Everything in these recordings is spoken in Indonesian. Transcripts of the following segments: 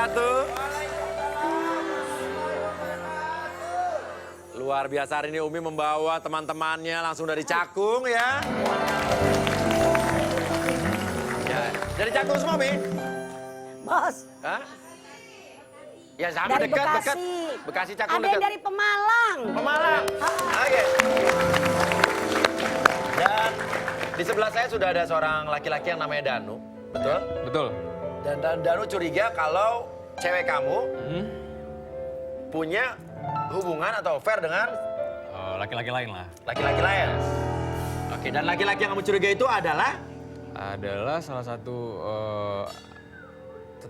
wabarakatuh. Luar biasa hari ini Umi membawa teman-temannya langsung dari Cakung ya. Ya, dari Cakung semua, Mi? Bos, Hah? Ya sama dari dekat. Bekasi. Bekasi Cakung Ada yang dekat. dari Pemalang. Pemalang. Oke. Dan di sebelah saya sudah ada seorang laki-laki yang namanya Danu. Betul? Betul. Dan Danu curiga kalau cewek kamu punya hubungan atau affair dengan Laki-laki lain lah. laki-laki lain. Oke, dan laki-laki yang kamu curiga itu adalah? Adalah salah satu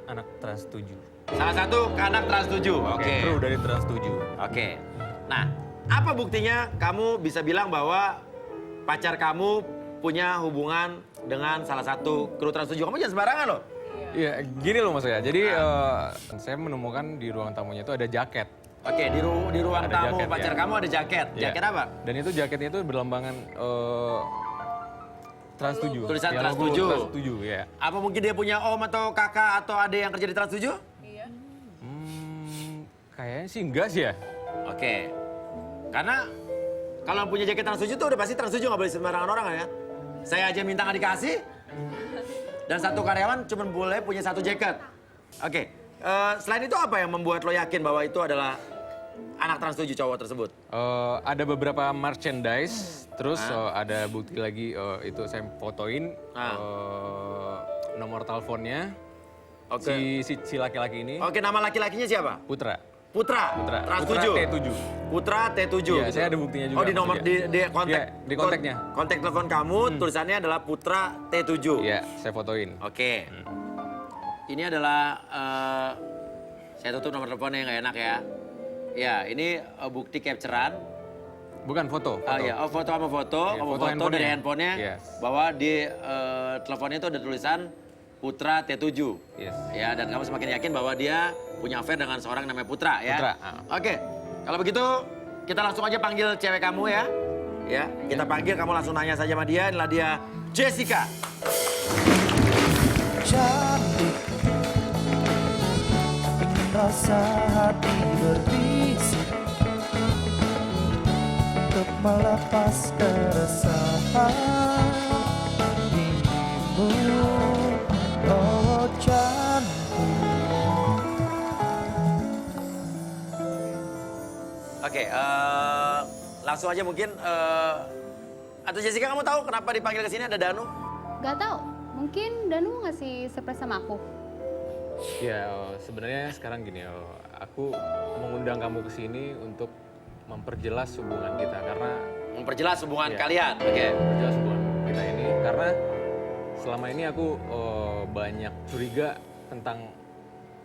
anak Trans 7. Salah satu anak Trans 7. Oke. Kru dari Trans 7. Oke. Nah, apa buktinya kamu bisa bilang bahwa pacar kamu punya hubungan dengan salah satu kru Trans 7? Kamu jangan sembarangan loh. Iya, gini loh maksudnya. Jadi saya menemukan di ruang tamunya itu ada jaket. Oke, di ruang Ada tamu jaket, pacar ya. kamu ada jaket. Iya. Jaket apa? Dan itu jaketnya itu berlambangan Trans 7. Tulisan Ya, Trans logo 7. Trans 7, ya. Apa mungkin dia punya om atau kakak atau adik yang kerja di Trans 7? Kayaknya sih enggak sih ya. Oke. Karena kalau punya jaket Trans 7 tuh udah pasti Trans 7 nggak boleh sembarangan orang kan ya. Saya aja minta nggak dikasih. Dan satu karyawan cuma boleh punya satu jaket. Oke. Selain itu apa yang membuat lo yakin bahwa itu adalah anak Trans 7 cowok tersebut? Ada beberapa merchandise, terus ada bukti lagi itu saya fotoin nomor teleponnya Oke. si laki-laki ini. Oke, nama laki-lakinya siapa? Putra. Putra. Trans Putra 7. T7. Putra T7. Iya, saya ada buktinya juga. Oh, di nomor maksudnya. di kontak. Iya, di kontaknya. Kontak telepon kamu tulisannya adalah Putra T7. Iya, saya fotoin. Oke. Ini adalah saya tutup nomor teleponnya nggak enak ya. Ya, ini bukti capturean. Bukan foto. Oh iya, foto sama foto, Iya, kamu foto foto dari handphonenya. handphonenya Yes. bahwa di teleponnya itu ada tulisan Putra T7. Yes. Ya, dan kamu semakin yakin bahwa dia punya affair dengan seorang namanya Putra ya. Putra, Oke. Kalau begitu kita langsung aja panggil cewek kamu ya. Ya, kita panggil kamu langsung nanya saja sama dia. Inilah dia Jessica. Cantik, rasa hati berbisik untuk melepas keresahan dirimu. Oh cantik. Oke, langsung aja mungkin. Atau Jessica, kamu tahu kenapa dipanggil ke sini ada Danu? Gak tahu, mungkin Danu ngasih surprise sama aku. Ya, sebenarnya sekarang gini, aku mengundang kamu ke sini untuk memperjelas hubungan kita karena Memperjelas hubungan Iya. kalian. Oke. memperjelas hubungan kita ini karena selama ini aku banyak curiga tentang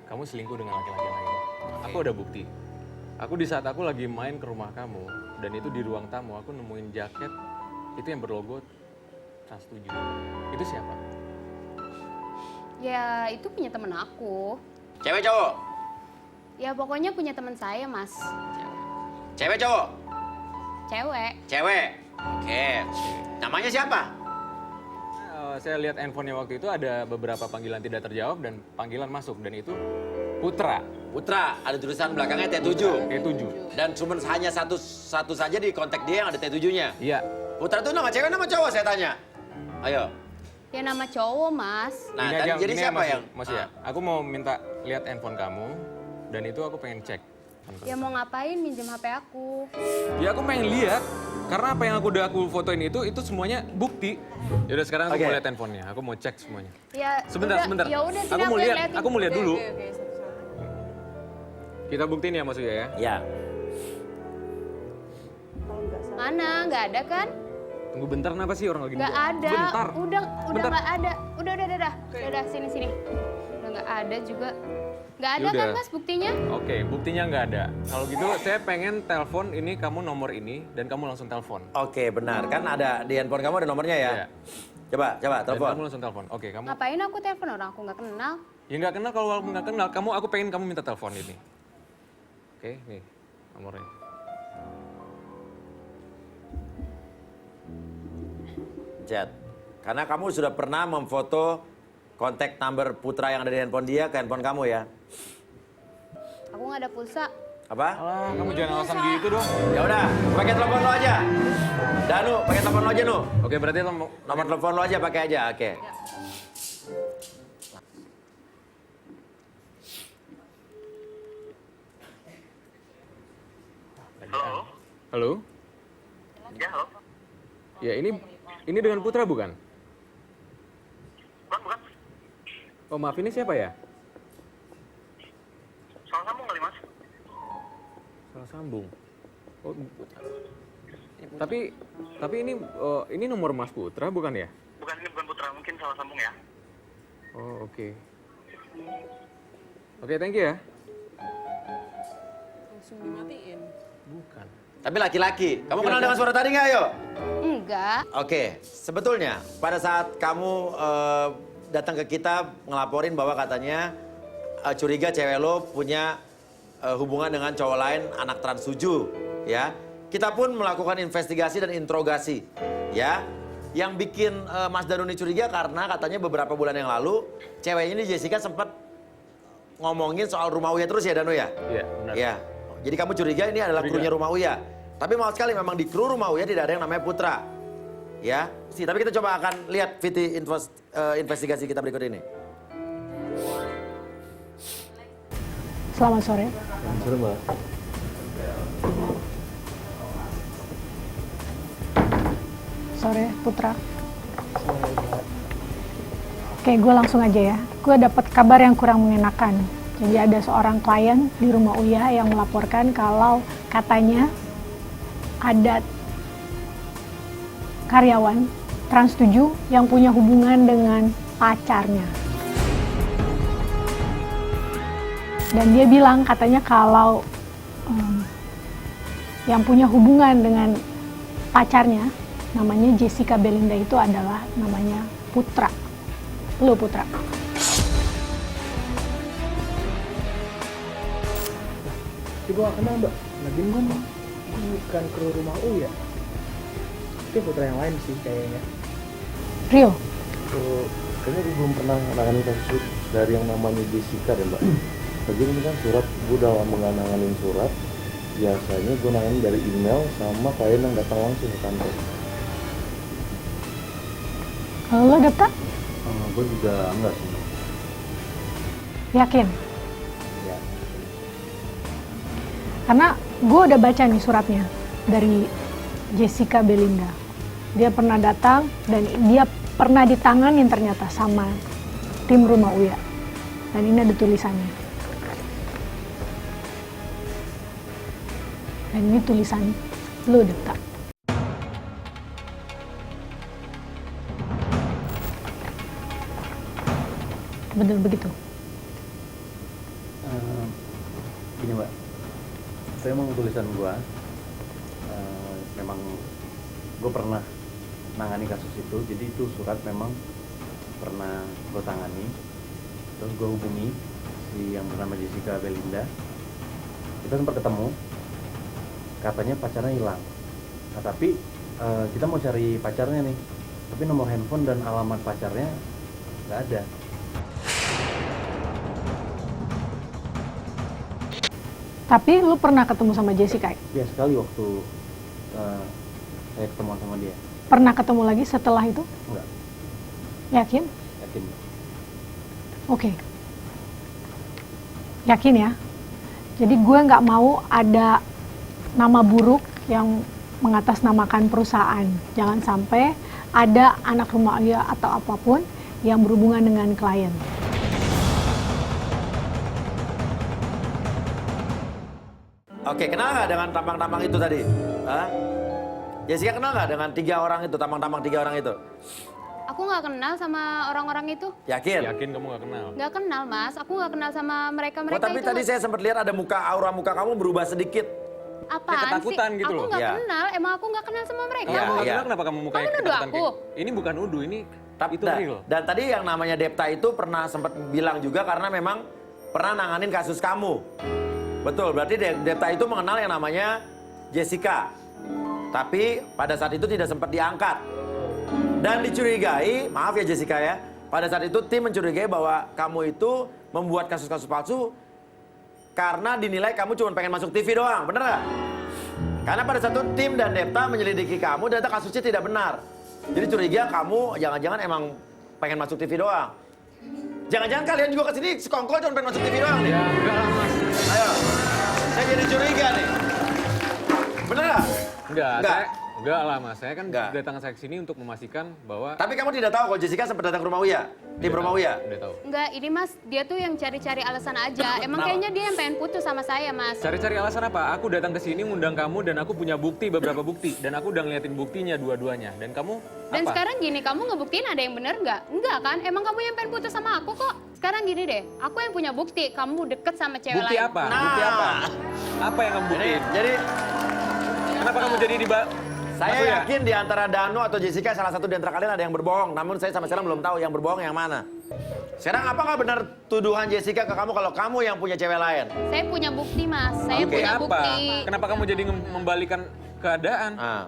kamu selingkuh dengan laki-laki lain. Aku ada bukti. Aku di saat aku lagi main ke rumah kamu dan itu di ruang tamu aku nemuin jaket itu yang berlogo Trans 7. Itu siapa? Ya itu punya temen aku. Cewek cowok? Ya pokoknya punya teman saya mas. Cewek cowok? Cewek. Cewek. Oke. Namanya siapa? Saya lihat handphonenya waktu itu ada beberapa panggilan tidak terjawab dan panggilan masuk dan itu Putra. Putra. Ada tulisan belakangnya T7. T7. Dan cuma hanya satu saja di kontak dia yang ada T7-nya. Iya. Putra itu nama cewek nama cowok saya tanya. Ayo. Ya nama cowok mas. Nah, Ini tadi aja- jadi ini siapa Mas, yang? Mas ya, aku mau minta lihat handphone kamu dan itu aku pengen cek. Ya mau ngapain minjem HP aku. Ya aku pengen lihat karena apa yang aku fotoin itu semuanya bukti. Yaudah sekarang aku Oke. mau lihat handphonenya, aku mau cek semuanya. Ya Sebentar, udah, sebentar. Ya udah sini Aku mau yang lihat, liatin. aku mau lihat Oke, dulu. oke, oke, sama-sama. Kita buktiin ya Mas Uya ya. Ya. Mana? Nggak ada kan? Tunggu bentar kenapa sih orang lagi Nggak ada. Bentar. Udah Bentar. nggak ada. Udah. Udah sini. Udah nggak ada juga. Nggak ada Yaudah. kan mas buktinya? Oke, buktinya nggak ada. Kalau gitu saya pengen telepon ini kamu nomor ini dan kamu langsung telepon. Oke, benar. Kan ada di handphone kamu ada nomornya ya? Iya. Coba Dan telepon. kamu langsung telepon. Oke, kamu. Ngapain aku telepon orang aku nggak kenal? Ya nggak kenal kalau kamu nggak kenal. Aku pengen kamu minta telepon ini. Oke, nih nomornya. Chat. Karena kamu sudah pernah memfoto kontak number Putra yang ada di handphone dia ke handphone kamu ya? nggak ada pulsa. Apa? Alah, kamu jangan alasan gitu dong. Ya udah, pakai telepon lo aja. Danu, pakai telepon lo aja, Nu. Oke, berarti lo mau... Nomor telepon lo aja pakai aja, oke. Halo? Halo? Ya, halo? Ya, ini dengan Putra bukan? Bukan. Oh, maaf, ini siapa ya? Salah sambung kali, Mas? Salah sambung. Oh, tapi ini nomor Mas Putra bukan ya? Bukan, ini bukan Putra. Mungkin salah sambung ya. Oh, oke. Oke, thank you ya. Langsung dimatiin. Bukan. Tapi laki-laki. Kamu kenal dengan suara tadi nggak, Ayo? Enggak. Oke, sebetulnya pada saat kamu datang ke kita ngelaporin bahwa katanya curiga cewek lo punya hubungan dengan cowok lain anak trans 7, ya. Kita pun melakukan investigasi dan interogasi, ya. Yang bikin Mas Danu ini curiga karena katanya beberapa bulan yang lalu ceweknya ini Jessica sempat ngomongin soal Rumah Uya terus ya, Danu ya? Iya, benar. Ya. Jadi kamu curiga ini adalah krunya Rumah Uya. Tapi maaf sekali memang di kru Rumah Uya tidak ada yang namanya Putra. Ya, tapi kita coba akan lihat VT investigasi kita berikut ini. Selamat sore. Sore, Mbak. Sore, Putra. Oke, gue langsung aja ya. Gue dapat kabar yang kurang mengenakan. Jadi ada seorang klien di Rumah Uya yang melaporkan kalau katanya ada karyawan trans 7 yang punya hubungan dengan pacarnya. Dan dia bilang katanya kalau yang punya hubungan dengan pacarnya namanya Jessica Belinda itu adalah namanya Putra. Lo Putra. Tapi gue gak kenal, Mbak. Lagian gue bukan kru Rumah Uya. Itu Putra yang lain sih kayaknya. Rio. Kayaknya gue belum pernah nanganin kasus dari yang namanya Jessica deh, Mbak. Lagian ini kan surat, gue udah lama nggak nanganin surat. Biasanya gue nanganin dari email sama klien yang datang langsung ke kantor. Kalau lo daftar? Gue juga enggak sih, Mbak. Yakin? Ya. Karena gue udah baca nih suratnya dari Jessica Belinda. Dia pernah datang dan dia pernah ditanganin ternyata sama tim Rumah Uya. Dan ini ada tulisannya. Dan ini tulisan lo daftar. Bener begitu? Gini, Mbak. Saya emang tulisan gue. Memang gue pernah nangani kasus itu. Jadi itu surat memang pernah gue tangani. Terus gue hubungi si yang bernama Jessica Belinda. Kita sempat ketemu. Katanya pacarnya hilang. Nah, tapi kita mau cari pacarnya nih. Tapi nomor handphone dan alamat pacarnya nggak ada. Tapi lu pernah ketemu sama Jessica? Ya sekali waktu saya ketemu sama dia. Pernah ketemu lagi setelah itu? Enggak, Yakin? yakin. Oke. Yakin ya? Jadi gue nggak mau ada nama buruk yang mengatasnamakan perusahaan. Jangan sampai ada anak Rumah Uya atau apapun yang berhubungan dengan klien. Oke, kenal nggak dengan tampang-tampang itu tadi? Hah? Jessica kenal nggak dengan 3 orang itu, tampang-tampang 3 orang itu? Aku nggak kenal sama orang-orang itu. Yakin? Yakin kamu nggak kenal? Nggak kenal, Mas. Aku nggak kenal sama mereka-mereka Oh, tapi itu. tadi saya sempat lihat ada aura muka kamu berubah sedikit. Apaan Kayak ketakutan sih? gitu Aku loh. nggak Iya. kenal. Emang aku nggak kenal sama mereka. Iya, Kamu nggak iya. kenal kenapa kamu mukanya Kamu nuduh ketakutan aku? Ini bukan nuduh, ini itu Dan, real. dan tadi yang namanya Depta itu pernah sempat bilang juga karena memang pernah nanganin kasus kamu. Betul, berarti Depta itu mengenal yang namanya Jessica. Tapi pada saat itu tidak sempat diangkat. Dan dicurigai, maaf ya Jessica ya, pada saat itu tim mencurigai bahwa kamu itu membuat kasus-kasus palsu karena dinilai kamu cuma pengen masuk TV doang, bener nggak? Karena pada satu tim dan Depta menyelidiki kamu, ternyata kasusnya tidak benar. Jadi curiga kamu jangan-jangan emang pengen masuk TV doang. Jangan-jangan kalian juga kesini sekongkol cuma pengen masuk TV doang nih. Ya enggak lah mas. Ayo, saya jadi curiga nih. Bener nggak? Enggak, enggak lah mas. Saya kan Enggak. datang saya ke sini untuk memastikan bahwa Tapi kamu tidak tahu kalau Jessica sempat datang ke rumah Uya? Tim Udah rumah tahu, Uya? Udah tahu. Enggak, ini Mas, dia tuh yang cari-cari alasan aja. Emang Kenapa? kayaknya dia yang pengen putus sama saya, Mas. Cari-cari alasan apa? Aku datang ke sini ngundang kamu dan aku punya bukti, beberapa bukti. Dan aku udah ngeliatin buktinya dua-duanya. Dan kamu Dan apa? sekarang gini, kamu ngebuktiin ada yang bener nggak? Enggak kan? Emang kamu yang pengen putus sama aku kok. Sekarang gini deh, aku yang punya bukti. Kamu deket sama cewek Bukti lain. apa? Nah. Bukti apa? Apa yang kamu Ini, buktiin? jadi Kenapa kamu jadi di saya Mas Uya? yakin di antara Danu atau Jessica salah satu di antara kalian ada yang berbohong. Namun saya sampai sekarang belum tahu yang berbohong yang mana. Sekarang apakah benar tuduhan Jessica ke kamu kalau kamu yang punya cewek lain? Saya punya bukti, Mas. Saya Bukti punya apa? bukti. Kenapa kamu jadi membalikan keadaan? Ah.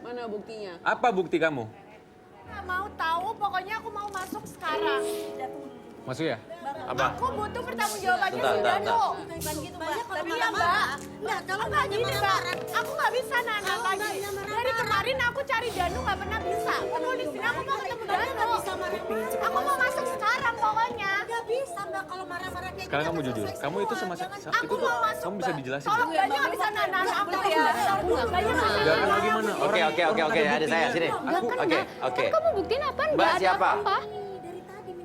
Mana buktinya? Apa bukti kamu? Nggak mau tahu, pokoknya aku mau masuk sekarang. Mas Uya? Apa? Aku butuh pertanggungjawabannya Bentar, si bentar, Danu. Bukan gitu, Mbak. Tapi ya Mbak, kalau nggak gini Mbak, aku nggak bisa nahan lagi. Dari kemarin aku cari Danu nggak pernah bisa. Padahal di sini aku mau ketemu Danu. Aku mau masuk sekarang pokoknya. Nggak bisa Mbak kalau marah-marah kayak Sekarang kamu jujur. Kamu itu sama Aku itu mau tuh masuk, kamu bisa Mbak. dijelasin. Tolong Mbaknya nggak bisa nahan aku ya. Mbaknya nggak Enggak kan bagaimana? Oke, ada saya sini. Enggak kan, Oke, Mbak? oke. Kan kamu buktiin apa? Mbak, Enggak ada siapa? apa-apa.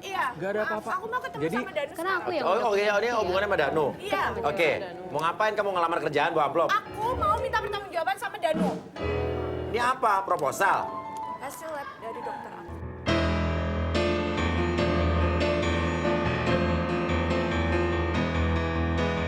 Iya. Enggak ada apa-apa. Aku mau ketemu Jadi sama Danu. Karena aku yang Oh, udah oke, punya ini bukti, hubungannya sama Danu. Iya. Oke, mau ngapain kamu ngelamar kerjaan bawa amplop? Aku mau minta pertanggungjawaban sama Danu. Ini apa? Proposal? Hasil lab dari dokter aku.